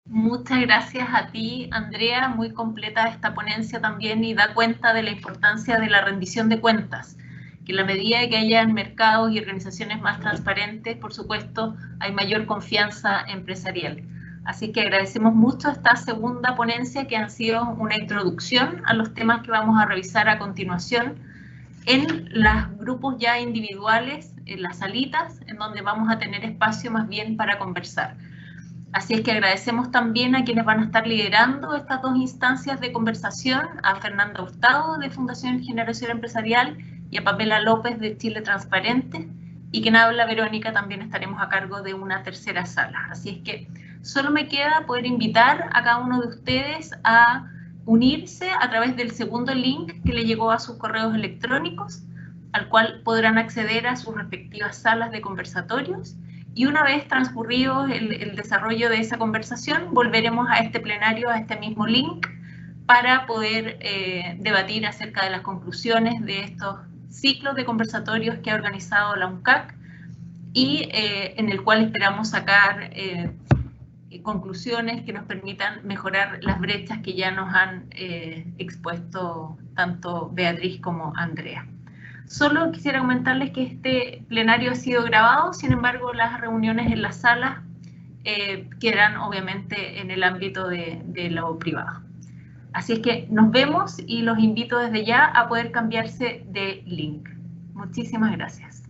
Muchas gracias a ti, Andrea. Muy completa esta ponencia también y da cuenta de la importancia de la rendición de cuentas. Que en la medida que hayan mercados y organizaciones más transparentes, por supuesto, hay mayor confianza empresarial. Así que agradecemos mucho esta segunda ponencia que ha sido una introducción a los temas que vamos a revisar a continuación en los grupos ya individuales, en las salitas, en donde vamos a tener espacio más bien para conversar. Así es que agradecemos también a quienes van a estar liderando estas dos instancias de conversación, a Fernanda Hurtado de Fundación Generación Empresarial y a Pamela López de Chile Transparente, y quien habla, Verónica, también estaremos a cargo de una tercera sala. Así es que solo me queda poder invitar a cada uno de ustedes a unirse a través del segundo link que le llegó a sus correos electrónicos, al cual podrán acceder a sus respectivas salas de conversatorios. Y una vez transcurrido el desarrollo de esa conversación, volveremos a este plenario, a este mismo link, para poder debatir acerca de las conclusiones de estos ciclos de conversatorios que ha organizado la UNCAC y en el cual esperamos sacar conclusiones que nos permitan mejorar las brechas que ya nos han expuesto tanto Beatriz como Andrea. Solo quisiera comentarles que este plenario ha sido grabado, sin embargo las reuniones en las salas quedan obviamente en el ámbito de lo privado. Así es que nos vemos y los invito desde ya a poder cambiarse de link. Muchísimas gracias.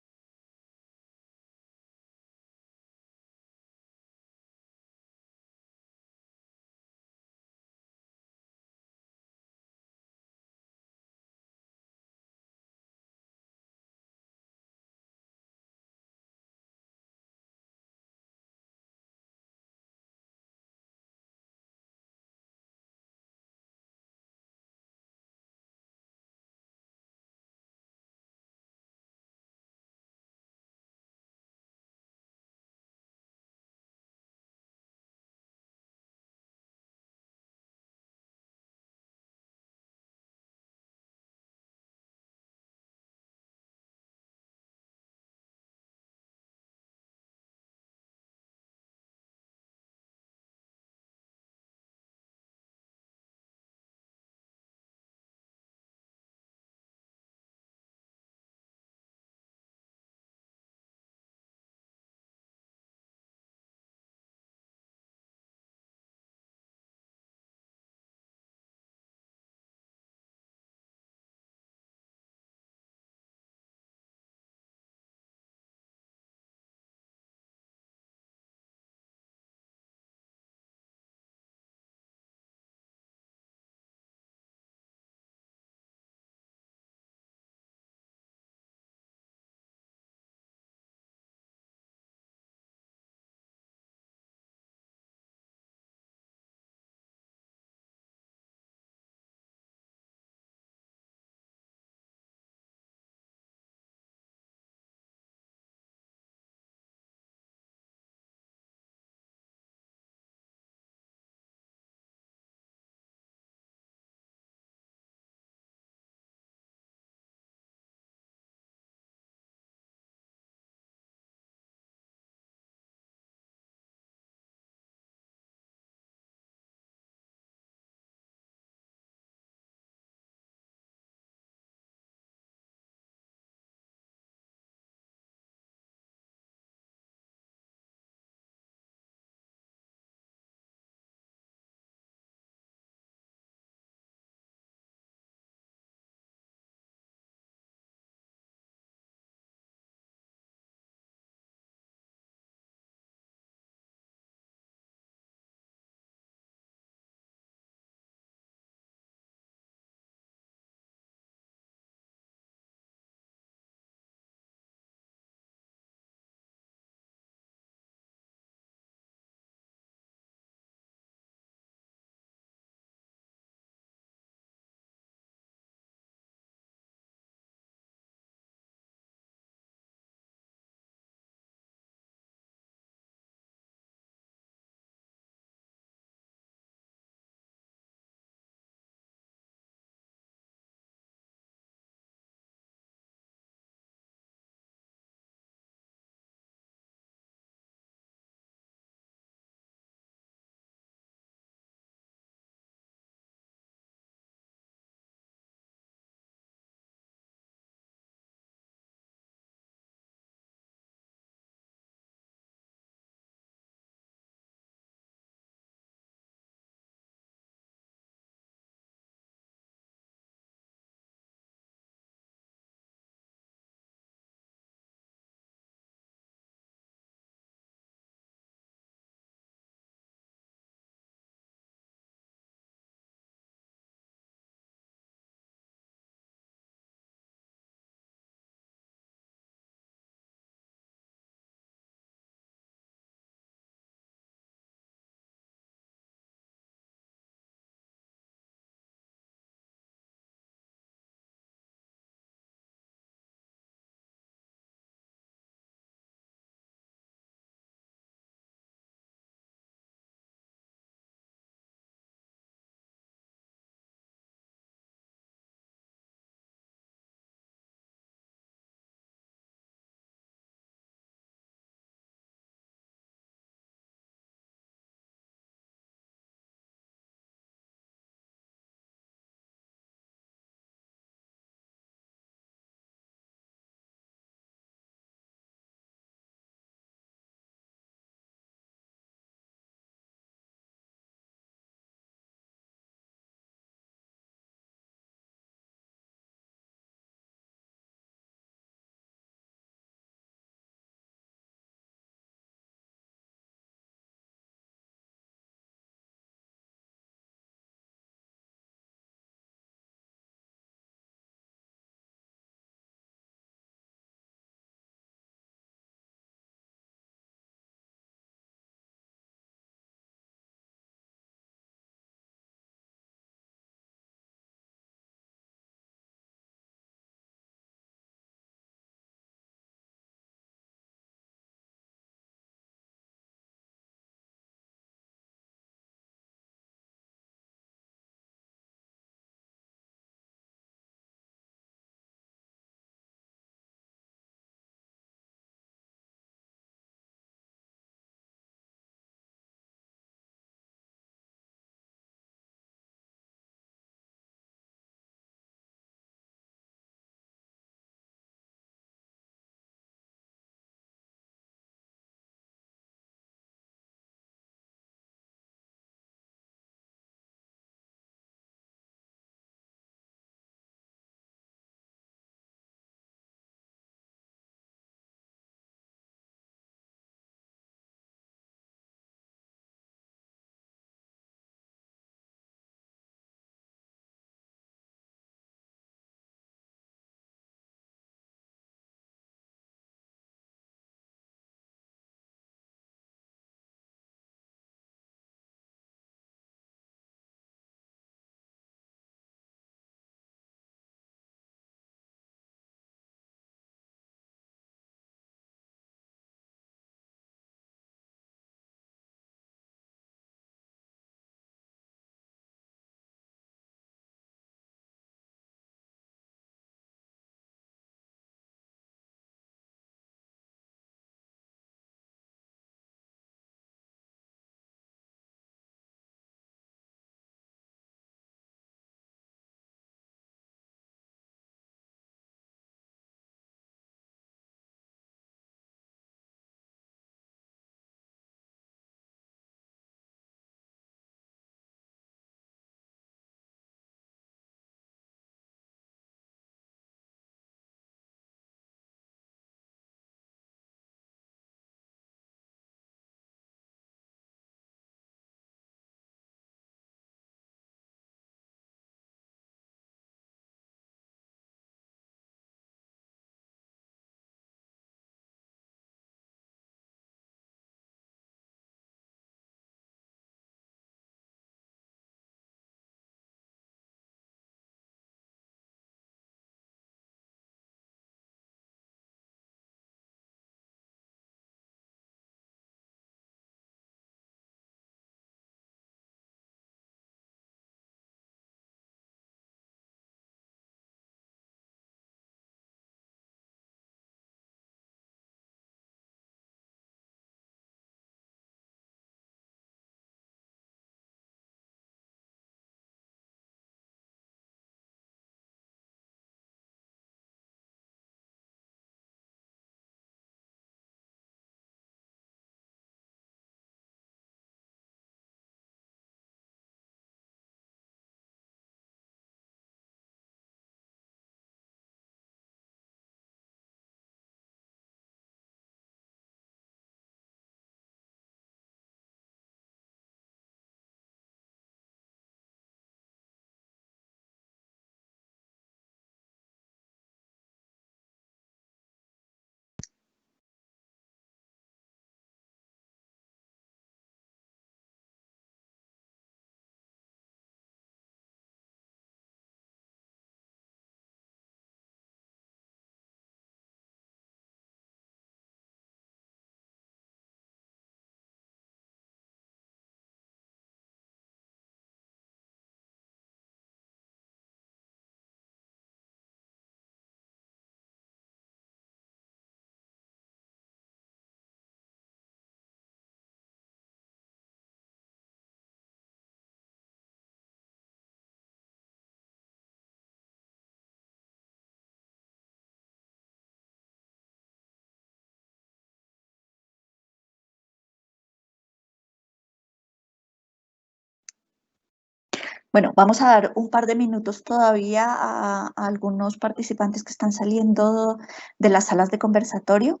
Bueno, vamos a dar un par de minutos todavía a algunos participantes que están saliendo de las salas de conversatorio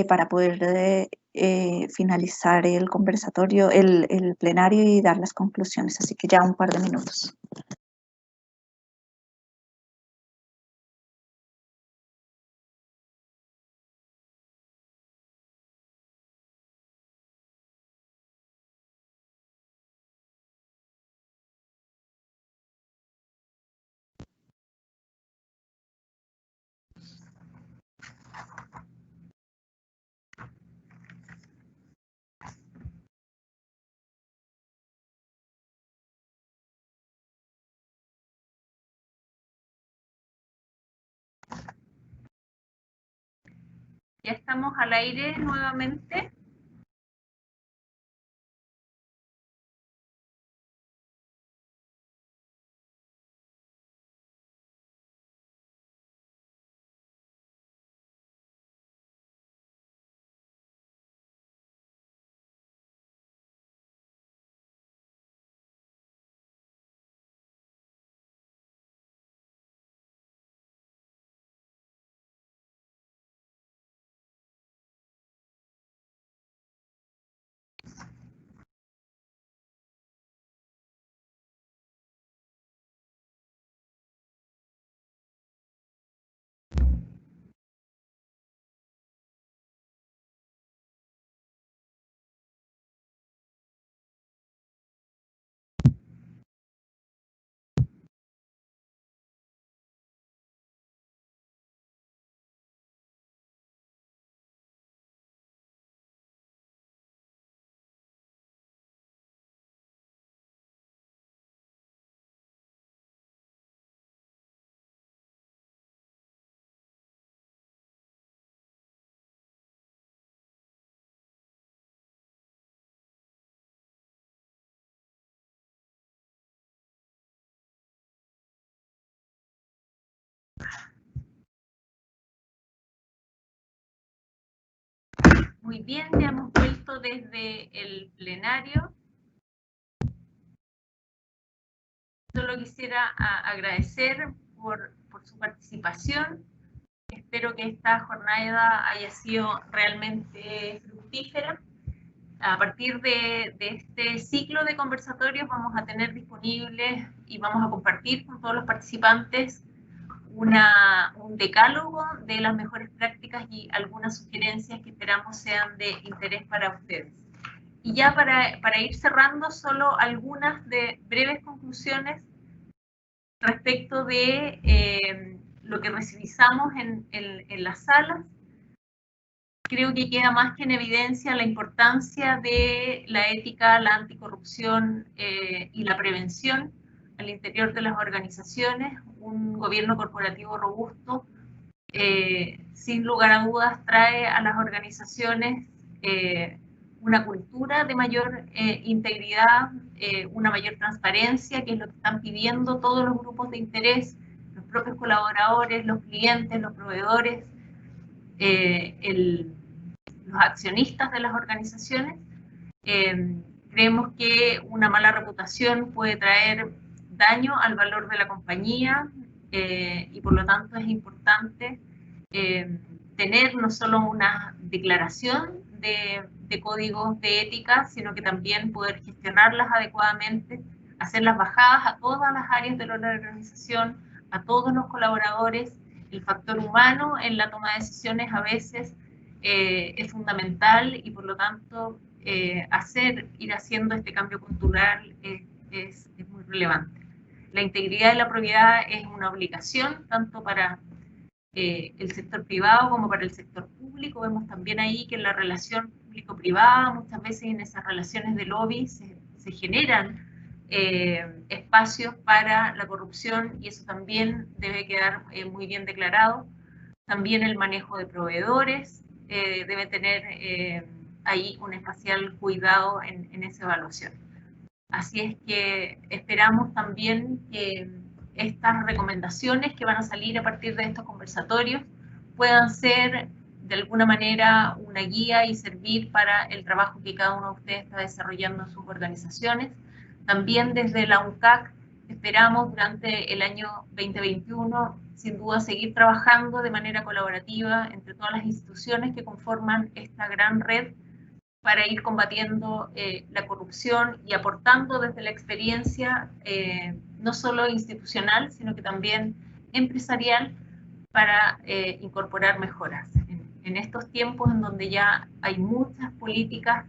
para poder finalizar el conversatorio, el plenario y dar las conclusiones. Así que ya un par de minutos.
Ya estamos al aire nuevamente. Muy bien, ya hemos vuelto desde el plenario. Solo quisiera agradecer por su participación. Espero que esta jornada haya sido realmente fructífera. A partir de este ciclo de conversatorios vamos a tener disponibles y vamos a compartir con todos los participantes un decálogo de las mejores prácticas y algunas sugerencias que esperamos sean de interés para ustedes. Y ya para ir cerrando, solo algunas de breves conclusiones respecto de lo que revisamos en las salas. Creo que queda más que en evidencia la importancia de la ética, la anticorrupción y la prevención al interior de las organizaciones. Un gobierno corporativo robusto, sin lugar a dudas, trae a las organizaciones una cultura de mayor integridad, una mayor transparencia, que es lo que están pidiendo todos los grupos de interés, los propios colaboradores, los clientes, los proveedores, los accionistas de las organizaciones. Creemos que una mala reputación puede traer daño al valor de la compañía y por lo tanto es importante tener no solo una declaración de códigos de ética, sino que también poder gestionarlas adecuadamente, hacerlas bajadas a todas las áreas de la organización, a todos los colaboradores. El factor humano en la toma de decisiones a veces es fundamental y por lo tanto ir haciendo este cambio cultural es muy relevante. La integridad de la propiedad es una obligación tanto para el sector privado como para el sector público. Vemos también ahí que en la relación público-privada, muchas veces en esas relaciones de lobby se generan espacios para la corrupción y eso también debe quedar muy bien declarado. También el manejo de proveedores debe tener ahí un especial cuidado en esa evaluación. Así es que esperamos también que estas recomendaciones que van a salir a partir de estos conversatorios puedan ser de alguna manera una guía y servir para el trabajo que cada uno de ustedes está desarrollando en sus organizaciones. También desde la UNCAC esperamos durante el año 2021, sin duda, seguir trabajando de manera colaborativa entre todas las instituciones que conforman esta gran red para ir combatiendo la corrupción y aportando desde la experiencia, no solo institucional, sino que también empresarial, para incorporar mejoras. En estos tiempos en donde ya hay muchas políticas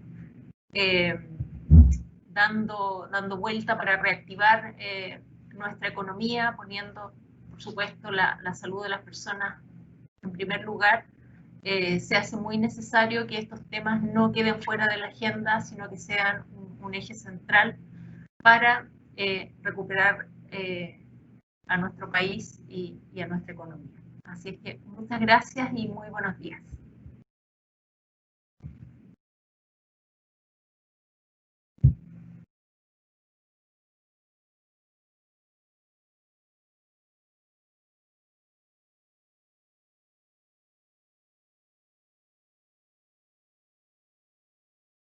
dando vuelta para reactivar nuestra economía, poniendo, por supuesto, la salud de las personas en primer lugar, se hace muy necesario que estos temas no queden fuera de la agenda, sino que sean un eje central para recuperar a nuestro país y a nuestra economía. Así es que muchas gracias y muy buenos días.